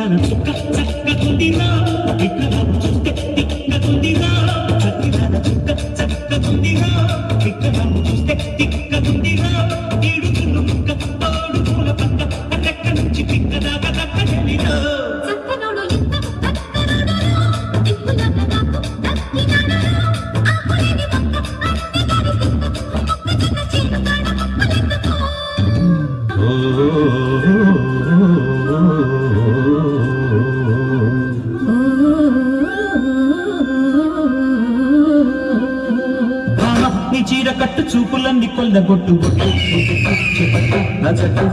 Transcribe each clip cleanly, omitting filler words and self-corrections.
చందన చుక్క చక్కకుందిరా విగ్రహం చూస్తే తిక్కకుందిరా చందన చుక్క చక్కకుందిరా విగ్రహం చూస్తే తిక్కకుందిరా ఏడుగురు ముక్క తోడు పూల పక్క అక్కక్క నుంచి పిక్క దాకా దక్కజలిరా చక్కనోడు ఎంత చక్కనోడు దిక్కులాగా నాకు దక్కినాడు ఆకులేని మొక్క అంతేగాని మొక్కజొన్న చేను కాడ మొక్కలెందుకో నీ చీర కట్టు చూపులన్నీ కొల్లగొట్టు చేపట్టు నజట్టు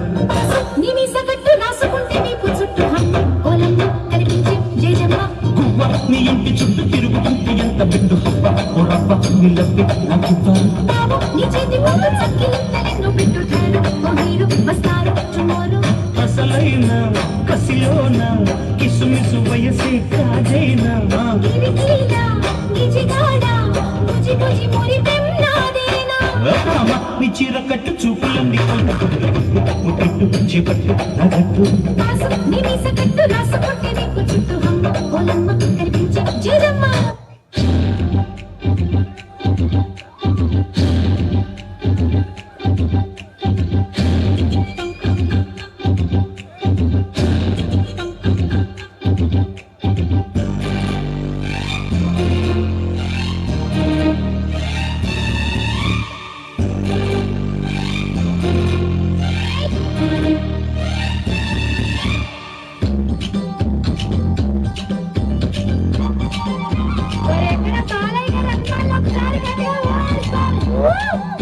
నీ మీసగట్టు రాసుకుంటే నీకు చుట్టూ హమ్మ కోలమ్మ కనిపించే జయజమ్మ గువ్వ నీ ఇంటి చుట్టూ తిరుగుతుంటే ఎంత బిందు హవ్వ ఓ రవ్వ నిలబి నాకివ్వాలి బాబు నీ చేతి ముందు చక్కిలింతలెన్నో పెట్టుతారు ఓ హీరో వస్తారు టుమారో అసలైన కసిలోన కిసుమిసు వయసే కాజైనా గిరిగిలా గిజిగాడా బుజి బుజి మురి పెన్నాదేనా నీ చీర కట్టు చూపులన్నీ కొల్లగొట్టు చేపట్టు నజట్టు బాసు నీ మీసగట్టు రాసుకుంటే నీకు చుట్టూ హమ్మ కోలమ్మ కనిపించే జయజమ్మ ఎక్కడ కాలైన రత్నాలు ఒకసారి కట్టిగా